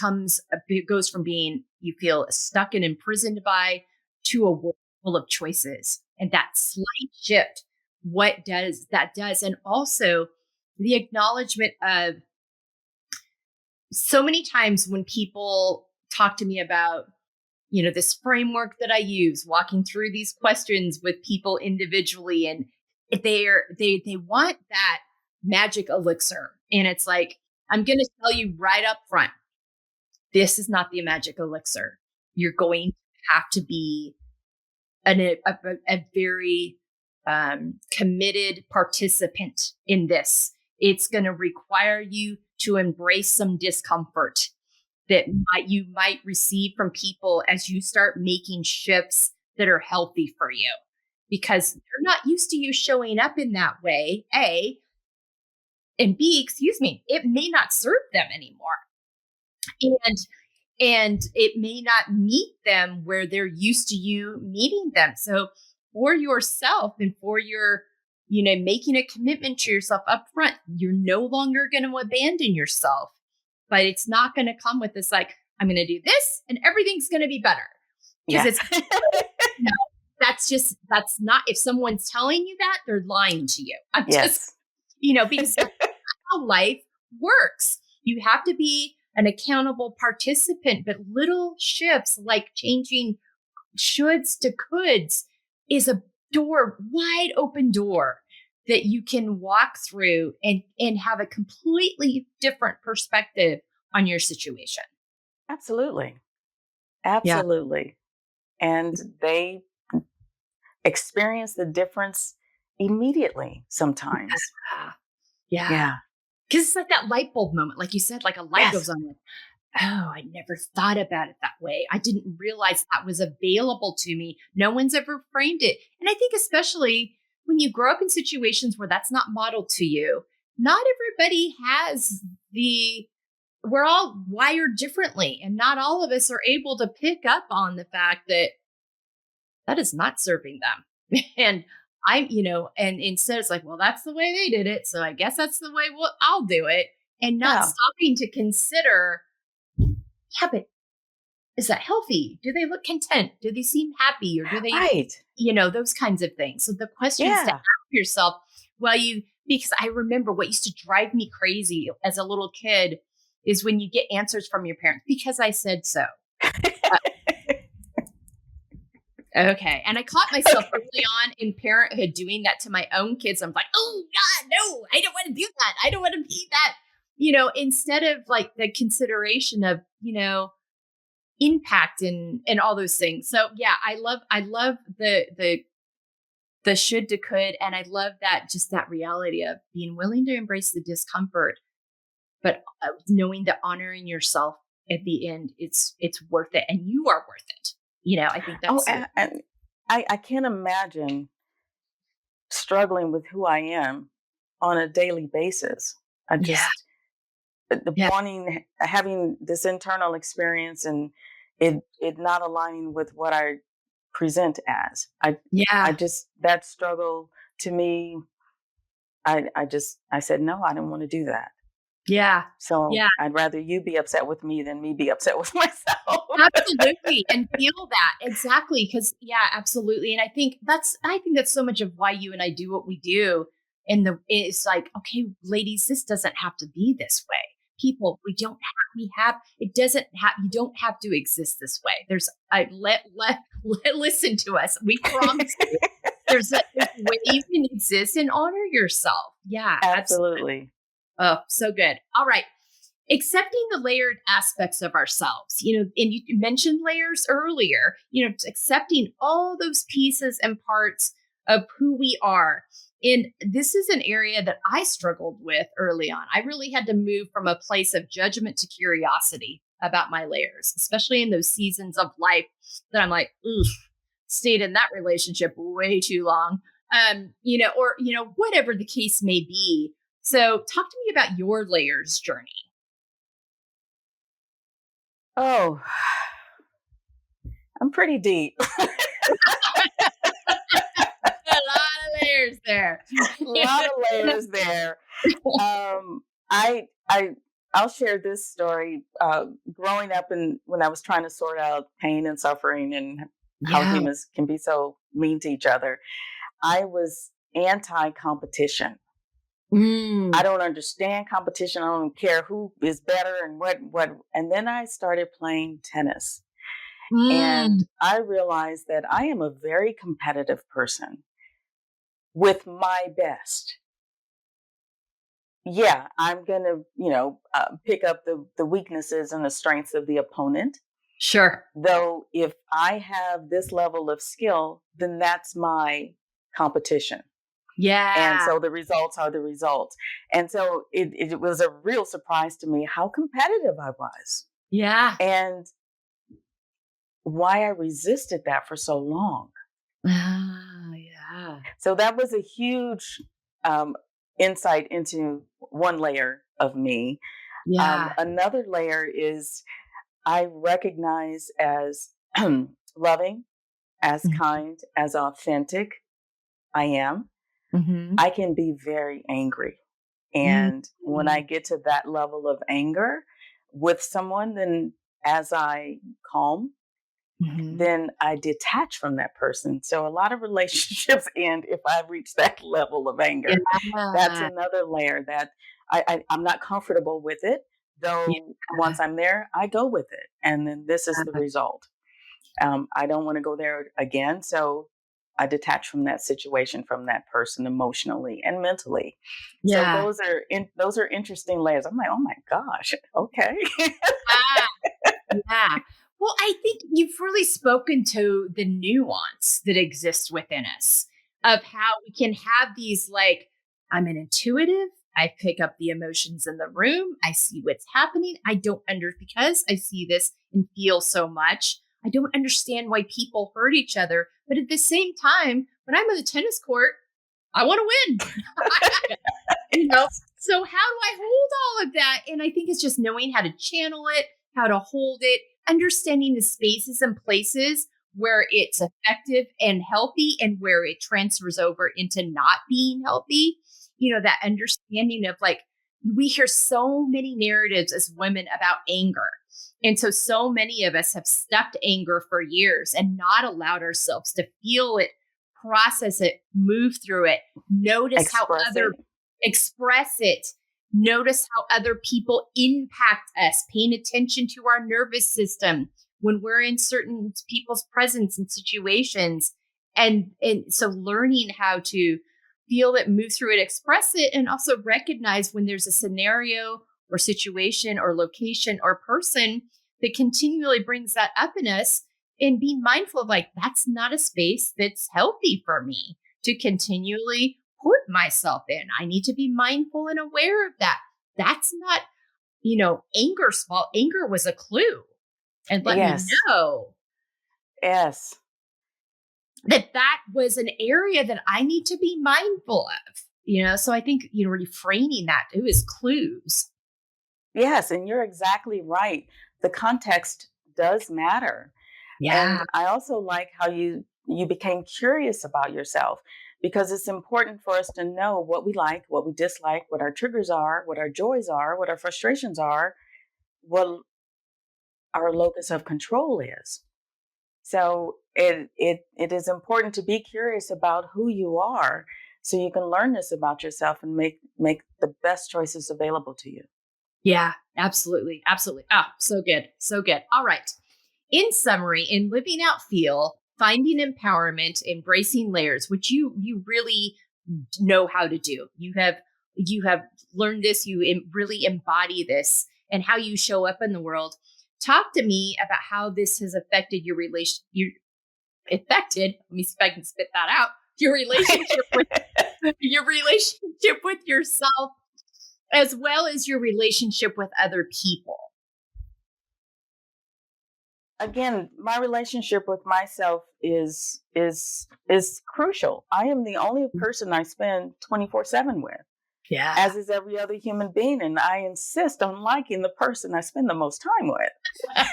goes from being you feel stuck and imprisoned by to a world full of choices. And that slight shift, what does that does? And also the acknowledgement of so many times when people talk to me about, this framework that I use, walking through these questions with people individually, and they want that magic elixir. And it's like, I'm going to tell you right up front, this is not the magic elixir. You're going to have to be a very committed participant in this. It's going to require you to embrace some discomfort that you might receive from people as you start making shifts that are healthy for you, because they're not used to you showing up in that way, A, and B, it may not serve them anymore. And it may not meet them where they're used to you meeting them. So for yourself and for your, making a commitment to yourself up front, you're no longer going to abandon yourself, but it's not going to come with this, like, I'm going to do this and everything's going to be better. Because that's not, if someone's telling you that, they're lying to you. Because that's how life works. You have to be an accountable participant, but little shifts like changing shoulds to coulds is a wide open door that you can walk through and have a completely different perspective on your situation. Absolutely. And they experience the difference immediately sometimes. Because it's like that light bulb moment, like you said, like a light goes on. Like, oh, I never thought about it that way. I didn't realize that was available to me. No one's ever framed it. And I think especially when you grow up in situations where that's not modeled to you, not everybody has the we're all wired differently, and not all of us are able to pick up on the fact that that is not serving them. And and instead it's like, well, that's the way they did it, so I guess that's the way I'll do it. And not Yeah. stopping to consider, yeah, but is that healthy? Do they look content? Do they seem happy? Or do they, Right. those kinds of things. So the questions to Yeah. ask yourself because I remember what used to drive me crazy as a little kid is when you get answers from your parents, because I said so. Okay. And I caught myself early on in parenthood doing that to my own kids. I'm like, oh God, no, I don't want to do that. I don't want to be that, instead of like the consideration of, impact and all those things. So yeah, I love the should to could. And I love that, just that reality of being willing to embrace the discomfort, but knowing that honoring yourself at the end, it's worth it, and you are worth it. I think that's and I can't imagine struggling with who I am on a daily basis. I just having this internal experience and it not aligning with what I present as. I just, that struggle to me, I said, no, I don't want to do that. Yeah. So Yeah. I'd rather you be upset with me than me be upset with myself. Absolutely. And feel that. Exactly. Because absolutely. And I think that's so much of why you and I do what we do. And it's like, okay, ladies, this doesn't have to be this way. People, you don't have to exist this way. Listen to us. We promise you, there's a way you can exist and honor yourself. Yeah. Absolutely. Oh, so good. All right. Accepting the layered aspects of ourselves, and you mentioned layers earlier, accepting all those pieces and parts of who we are. And this is an area that I struggled with early on. I really had to move from a place of judgment to curiosity about my layers, especially in those seasons of life that I'm like, oof, stayed in that relationship way too long. Or whatever the case may be. So talk to me about your layers journey. Oh, I'm pretty deep. A lot of layers there. A lot of layers there. I'll share this story. Growing up when I was trying to sort out pain and suffering and how humans can be so mean to each other, I was anti-competition. I don't understand competition. I don't care who is better and what. And then I started playing tennis. And I realized that I am a very competitive person with my best. Yeah, I'm going to, pick up the weaknesses and the strengths of the opponent. Sure. Though if I have this level of skill, then that's my competition. Yeah. And so the results are the results. And so it was a real surprise to me how competitive I was. Yeah. And why I resisted that for so long. Yeah. So that was a huge insight into one layer of me. Yeah. Another layer is I recognize as loving, as kind, as authentic I am. I can be very angry. And when I get to that level of anger with someone, then as I calm, then I detach from that person. So a lot of relationships end if I reach that level of anger. Yeah. That's another layer that I'm not comfortable with it, though once I'm there, I go with it. And then this is the result. I don't want to go there again. So I detach from that situation, from that person emotionally and mentally. Yeah. So those are interesting layers. I'm like, oh my gosh, okay. Yeah. Well, I think you've really spoken to the nuance that exists within us of how we can have these, like, I'm an intuitive. I pick up the emotions in the room. I see what's happening. Because I see this and feel so much. I don't understand why people hurt each other. But at the same time, when I'm on the tennis court, I want to win. So how do I hold all all of that. And I think it's just knowing how to channel it, how to hold it, understanding the spaces and places where it's effective and healthy and where it transfers over into not being healthy. That understanding of like, we hear so many narratives as women about anger. And so many of us have stuffed anger for years and not allowed ourselves to feel it, process it, move through it, notice express it, notice how other people impact us, paying attention to our nervous system when we're in certain people's presence and situations. And so learning how to feel it, move through it, express it, and also recognize when there's a scenario or situation or location or person that continually brings that up in us, and being mindful of like, that's not a space that's healthy for me to continually put myself in. I need to be mindful and aware of that. That's not, anger's fault. Anger was a clue. And let me know. Yes. That was an area that I need to be mindful of, so I think, reframing that too is clues. Yes. And you're exactly right. The context does matter. Yeah. And I also like how you became curious about yourself, because it's important for us to know what we like, what we dislike, what our triggers are, what our joys are, what our frustrations are, what our locus of control is. So it is important to be curious about who you are, so you can learn this about yourself and make the best choices available to you. Yeah, absolutely. Absolutely. Ah, so good. So good. All right. In summary, in living out F.E.E.L, finding empowerment, embracing layers, which you really know how to do. You have learned this, you really embody this, and how you show up in the world. Talk to me about how this has affected your let me see if I can spit that out, your relationship with yourself, as well as your relationship with other people. Again, my relationship with myself is crucial. I am the only person I spend 24/7 with. Yeah. As is every other human being, and I insist on liking the person I spend the most time with.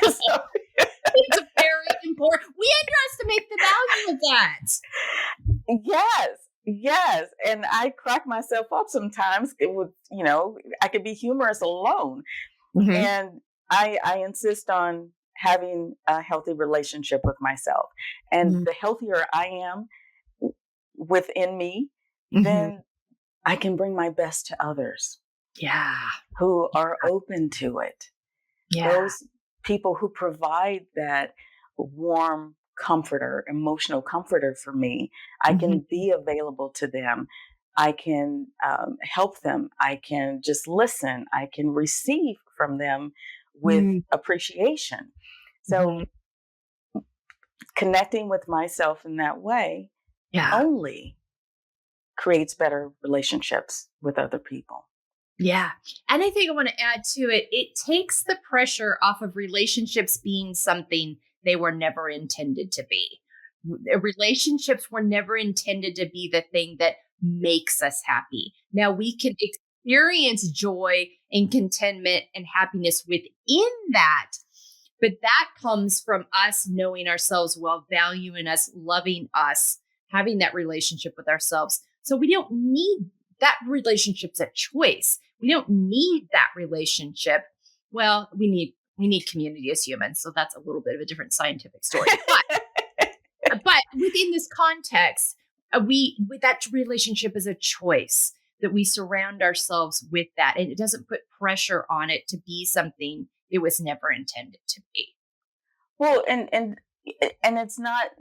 So, it's very important. We underestimate the value of that. Yes. And I crack myself up sometimes. It would, I could be humorous alone. Mm-hmm. And I insist on having a healthy relationship with myself. And the healthier I am within me, then I can bring my best to others. Yeah. Who are open to it. Yeah. Those people who provide that warm comforter, emotional comforter for me, I can be available to them. I can help them. I can just listen. I can receive from them with appreciation. So connecting with myself in that way only creates better relationships with other people. Yeah. And I think I want to add to it, it takes the pressure off of relationships being something they were never intended to be. Relationships were never intended to be the thing that makes us happy. Now we can experience joy and contentment and happiness within that. But that comes from us knowing ourselves well, valuing us, loving us, having that relationship with ourselves. So we don't need that relationship's a choice. We don't need that relationship. Well, we need community as humans. So that's a little bit of a different scientific story. But within this context, that relationship is a choice that we surround ourselves with that. And it doesn't put pressure on it to be something it was never intended to be. Well, and it's not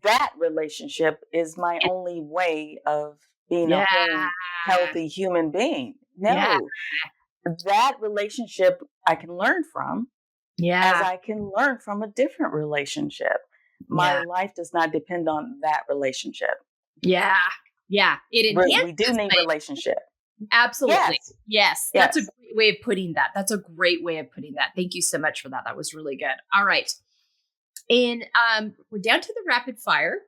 that relationship is my only way of being a whole, healthy human being. No, that relationship I can learn from, as I can learn from a different relationship. My life does not depend on that relationship. Yeah. It enhances. We do need relationship. Absolutely. Yes. That's a great way of putting that. Thank you so much for that. That was really good. All right. And we're down to the rapid fire.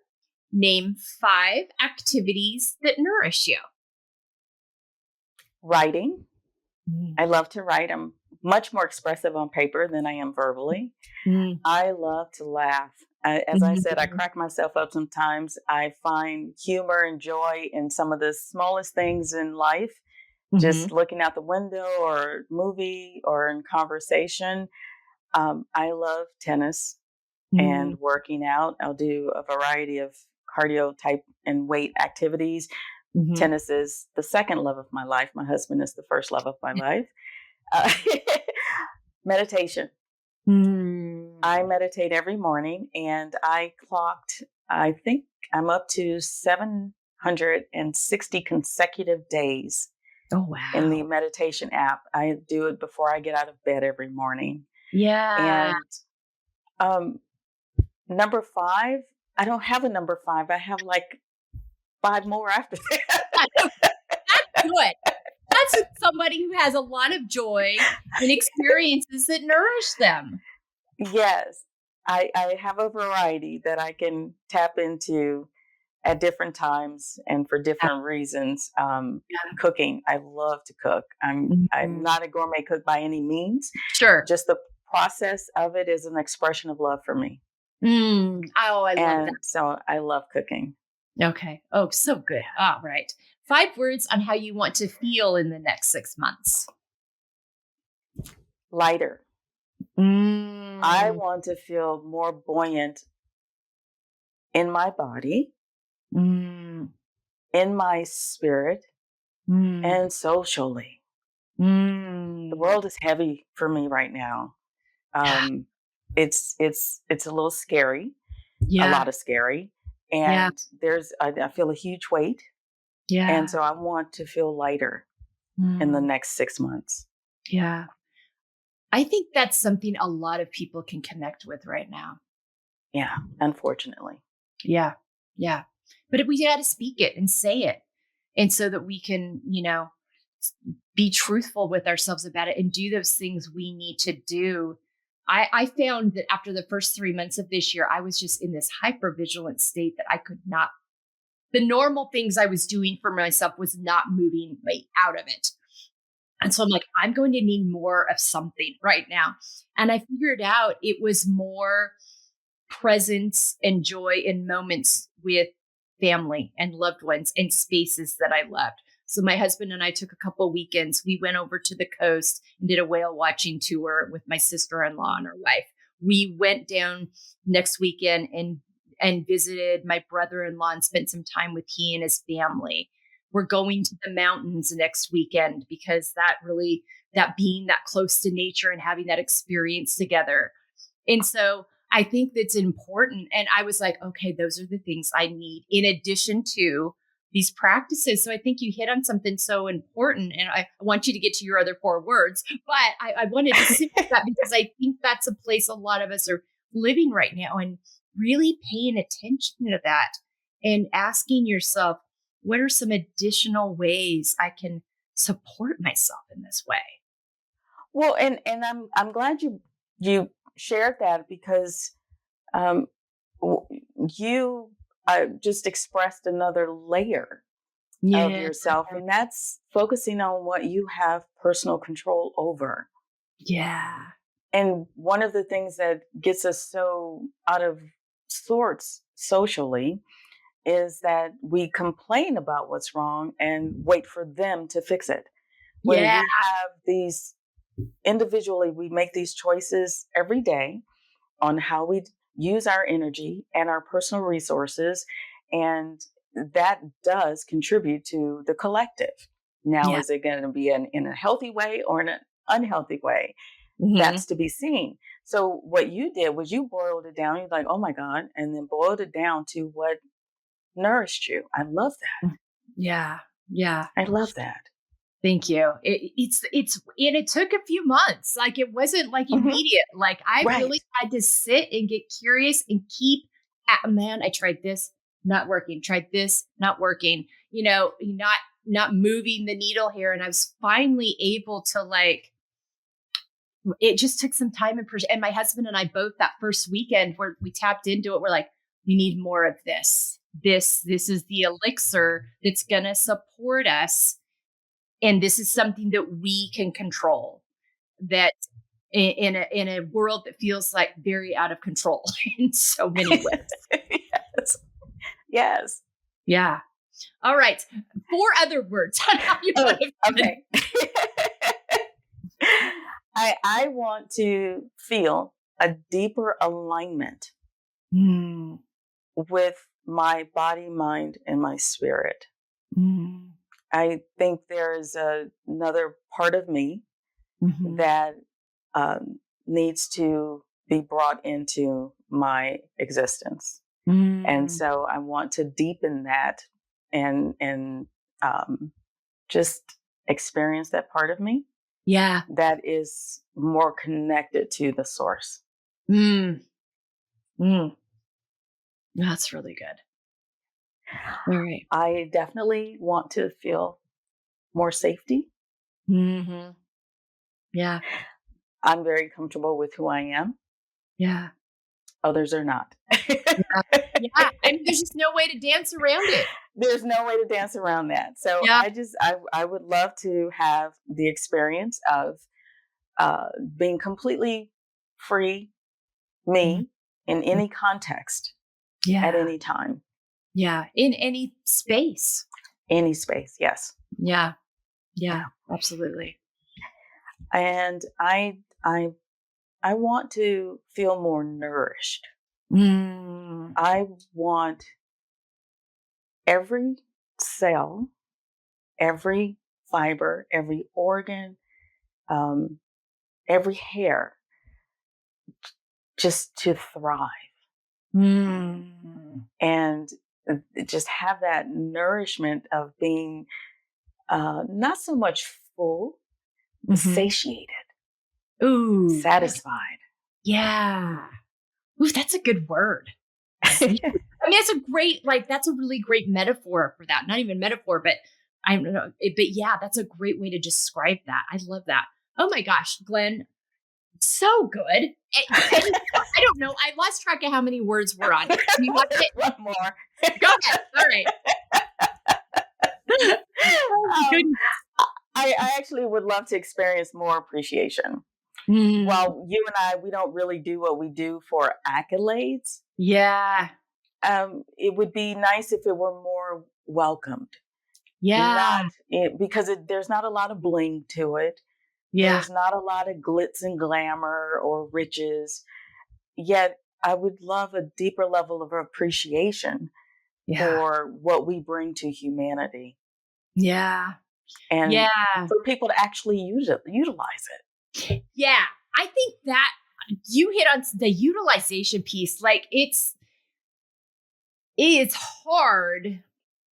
Name 5 activities that nourish you. Writing. I love to write. I'm much more expressive on paper than I am verbally. I love to laugh. As I said, I crack myself up sometimes. I find humor and joy in some of the smallest things in life, just looking out the window or movie or in conversation. I love tennis and working out. I'll do a variety of cardio type and weight activities. Tennis is the second love of my life. My husband is the first love of my life. Uh, meditation. I meditate every morning, and I think I'm up to 760 consecutive days. Oh, wow. In the meditation app. I do it before I get out of bed every morning. Yeah. And number 5, I don't have a number 5. I have like 5 more after that. That's good. That's somebody who has a lot of joy and experiences that nourish them. Yes. I have a variety that I can tap into at different times and for different reasons. Cooking, I love to cook. I'm not a gourmet cook by any means. Sure. Just the process of it is an expression of love for me. Oh, I love that. So I love cooking. Okay. Oh, so good. All right. 5 words on how you want to feel in the next 6 months. Lighter. I want to feel more buoyant in my body, in my spirit, and socially. The world is heavy for me right now. It's a little scary, a lot of scary, and I feel a huge weight. And so I want to feel lighter in the next 6 months. Yeah. I think that's something a lot of people can connect with right now. Yeah, unfortunately. Yeah. Yeah. But we got to speak it and say it. And so that we can, be truthful with ourselves about it and do those things we need to do. I found that after the first 3 months of this year, I was just in this hypervigilant state that I could not, the normal things I was doing for myself was not moving me out of it. And so I'm like, I'm going to need more of something right now. And I figured out it was more presence and joy in moments with family and loved ones and spaces that I loved. So my husband and I took a couple of weekends. We went over to the coast and did a whale watching tour with my sister-in-law and her wife. We went down next weekend and visited my brother-in-law and spent some time with he and his family. We're going to the mountains next weekend because that being that close to nature and having that experience together. And so I think that's important. And I was like, okay, those are the things I need in addition to these practices. So I think you hit on something so important. And I want you to get to your other 4 words, but I wanted to sit with that because I think that's a place a lot of us are living right now and really paying attention to that and asking yourself, what are some additional ways I can support myself in this way? Well, and I'm glad you shared that because you just expressed another layer of yourself, and that's focusing on what you have personal control over. Yeah. And one of the things that gets us so out of sorts socially is that we complain about what's wrong and wait for them to fix it. When we have these individually, we make these choices every day on how we use our energy and our personal resources. And that does contribute to the collective. Now, is it going to be in a healthy way or in an unhealthy way? That's to be seen. So what you did was you boiled it down. You're like, oh my God. And then boiled it down to what nourished you. I love that. Yeah. Yeah. I love that. Thank you. It took a few months. Like it wasn't like immediate. Like I really had to sit and get curious and keep man, I tried this, not working. Tried this, not working. Not moving the needle here. And I was finally able to it just took some time and my husband and I both that first weekend where we tapped into it, we're like, we need more of this. This is the elixir that's gonna support us And this is something that we can control, that in a world that feels like very out of control in so many ways. Yes. Yes. Yeah. All right. 4 other words on how you want to okay. I want to feel a deeper alignment with my body, mind, and my spirit. I think there's another part of me that needs to be brought into my existence. And so I want to deepen that and just experience that part of me. Yeah. That is more connected to the source. That's really good. All right. I definitely want to feel more safety. Yeah. I'm very comfortable with who I am. Yeah. Others are not. Yeah. I mean, there's just no way to dance around it. There's no way to dance around that. So Yeah. I would love to have the experience of being completely free, me, in any context, at any time. Yeah. In any space. Any space, yes. Yeah. Yeah. Absolutely. And I want to feel more nourished. I want every cell, every fiber, every organ, every hair just to thrive. And just have that nourishment of being not so much full, but satiated. Ooh. Satisfied. Yeah. Ooh, that's a good word. I mean, that's a great, that's a really great metaphor for that. Not even metaphor, but I don't know. But yeah, that's a great way to describe that. I love that. Oh my gosh, Glen, so good. I don't know. I lost track of how many words we're on. You want it? One more. Go ahead. All right. I actually would love to experience more appreciation. While you and I, we don't really do what we do for accolades. Yeah. It would be nice if it were more welcomed. Yeah. Because there's not a lot of bling to it. Yeah. There's not a lot of glitz and glamour or riches. Yet I would love a deeper level of appreciation for what we bring to humanity. Yeah. And for people to actually utilize it. Yeah. I think that you hit on the utilization piece. It's hard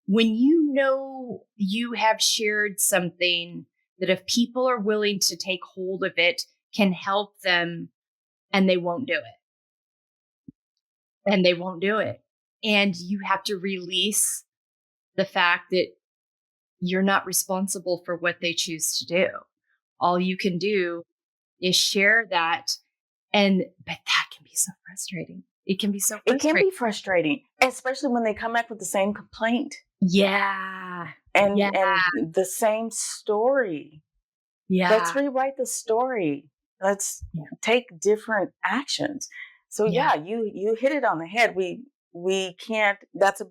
when you know you have shared something that if people are willing to take hold of it, can help them, and they won't do it. And you have to release the fact that you're not responsible for what they choose to do. All you can do is share that. But that can be so frustrating. It can be so frustrating. It can be frustrating, especially when they come back with the same complaint. Yeah. And the same story. Yeah. Let's rewrite the story. Let's take different actions. So you hit it on the head. We can't, that's a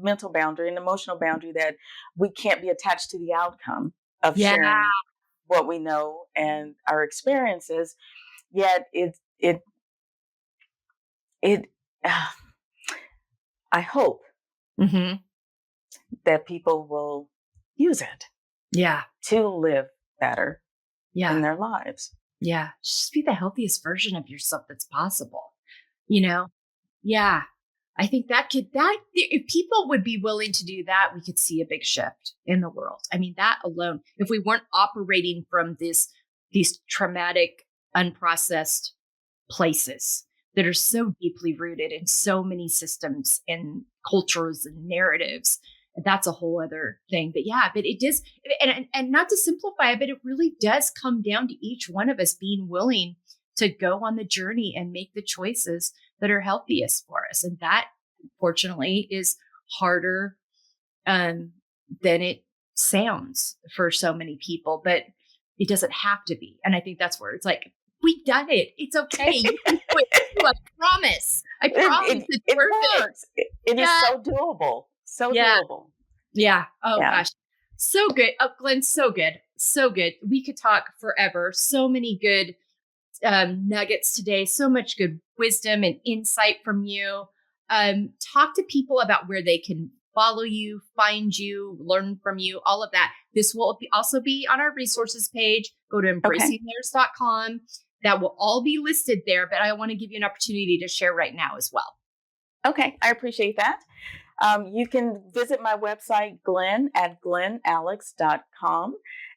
mental boundary, an emotional boundary that we can't be attached to the outcome of sharing what we know and our experiences. Yet I hope that people will use it to live better in their lives. Yeah. Just be the healthiest version of yourself that's possible. Yeah. I think if people would be willing to do that, we could see a big shift in the world. I mean, that alone, if we weren't operating from these traumatic, unprocessed places that are so deeply rooted in so many systems and cultures and narratives, that's a whole other thing. But it does, and not to simplify it, but it really does come down to each one of us being willing to go on the journey and make the choices that are healthiest for us. And that, fortunately, is harder than it sounds for so many people, but it doesn't have to be. And I think that's where it's like, we've done it. It's okay. You can do it too. I promise. I promise it's worth works. It is so doable. So doable. Yeah. Oh gosh. So good. Oh, Glenn, so good. So good. We could talk forever. So many good nuggets today. So much good wisdom and insight from you. Talk to people about where they can follow you, find you, learn from you, all of that. This will also be on our resources page. Go to embracinglayers.com. That will all be listed there, but I want to give you an opportunity to share right now as well. Okay, I appreciate that. You can visit my website, Glen, at glenalex.com.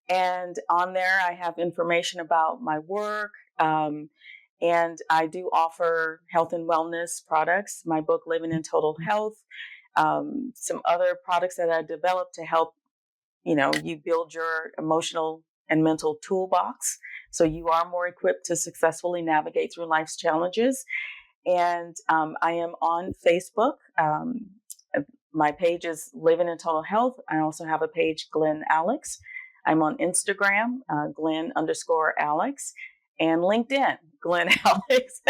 And on there, I have information about my work. And I do offer health and wellness products, my book, Living in Total Health, some other products that I developed to help, you build your emotional and mental toolbox so you are more equipped to successfully navigate through life's challenges. And I am on Facebook. My page is Living in Total Health. I also have a page, Glen Alex. I'm on Instagram, Glen_Alex, and LinkedIn, Glen Alex.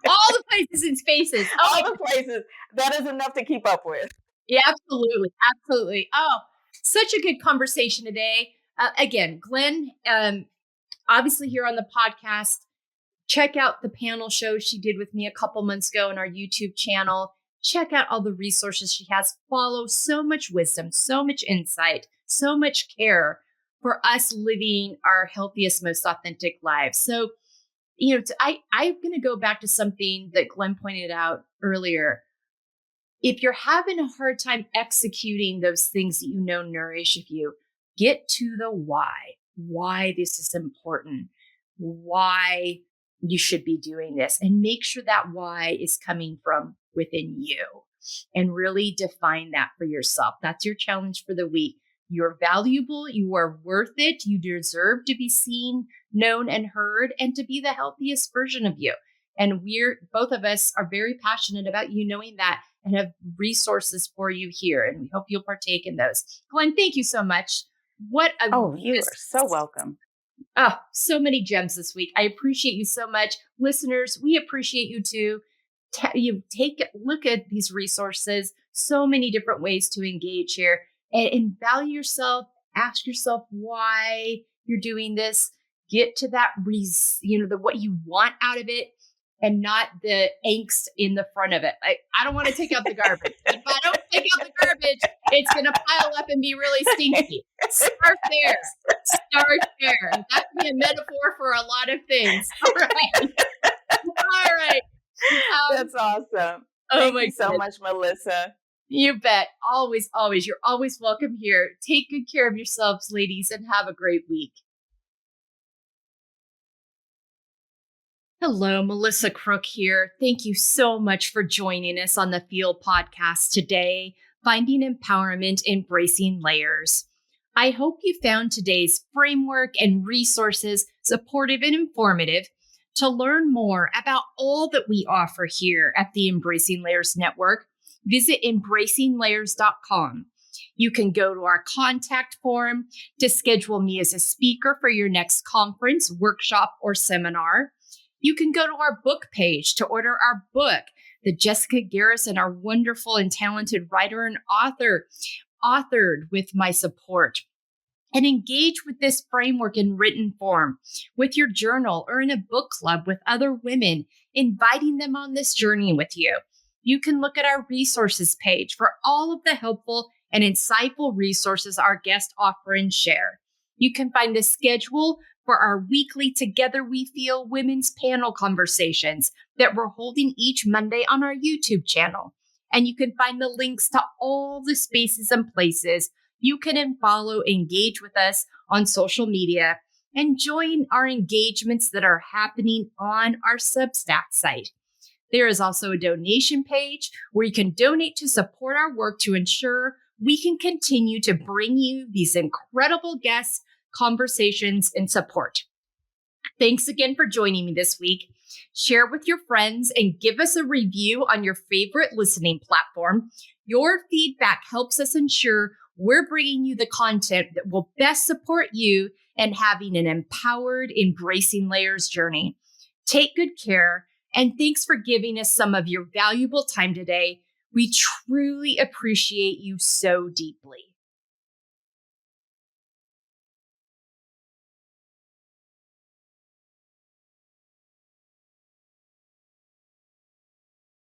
All the places and spaces. All the places. That is enough to keep up with. Yeah, absolutely. Absolutely. Oh, such a good conversation today. Again, Glen, obviously here on the podcast, check out the panel show she did with me a couple months ago on our YouTube channel. Check out all the resources she has. Follow so much wisdom, so much insight, so much care for us living our healthiest, most authentic lives. So, I'm going to go back to something that Glen pointed out earlier. If you're having a hard time executing those things that nourish you, get to the why this is important, why you should be doing this, and make sure that why is coming from within you and really define that for yourself. That's your challenge for the week. You're valuable. You are worth it. You deserve to be seen, known, and heard, and to be the healthiest version of you. And both of us are very passionate about you knowing that and have resources for you here. And we hope you'll partake in those. Glen, thank you so much. You are so welcome. Oh, so many gems this week. I appreciate you so much. Listeners, we appreciate you too. Take a look at these resources, so many different ways to engage here and value yourself. Ask yourself why you're doing this. Get to that, what you want out of it and not the angst in the front of it. I don't want to take out the garbage. If I don't take out the garbage, it's going to pile up and be really stinky. Start there. That can be a metaphor for a lot of things. All right. That's awesome. Thank you so much, Melissa. You bet. Always, always. You're always welcome here. Take good care of yourselves, ladies, and have a great week. Hello, Melissa Crook here. Thank you so much for joining us on the F.E.E.L Podcast today, Finding Empowerment, Embracing Layers. I hope you found today's framework and resources supportive and informative. To learn more about all that we offer here at the Embracing Layers Network, visit embracinglayers.com. You can go to our contact form to schedule me as a speaker for your next conference, workshop, or seminar. You can go to our book page to order our book that Jessica Garrison, our wonderful and talented writer and author, authored with my support. And engage with this framework in written form, with your journal, or in a book club with other women, inviting them on this journey with you. You can look at our resources page for all of the helpful and insightful resources our guests offer and share. You can find the schedule for our weekly Together We F.E.E.L women's panel conversations that we're holding each Monday on our YouTube channel. And you can find the links to all the spaces and places you can follow, engage with us on social media, and join our engagements that are happening on our Substack site. There is also a donation page where you can donate to support our work to ensure we can continue to bring you these incredible guests, conversations, and support. Thanks again for joining me this week. Share with your friends and give us a review on your favorite listening platform. Your feedback helps us ensure we're bringing you the content that will best support you in having an empowered, embracing layers journey. Take good care, and thanks for giving us some of your valuable time today. We truly appreciate you so deeply.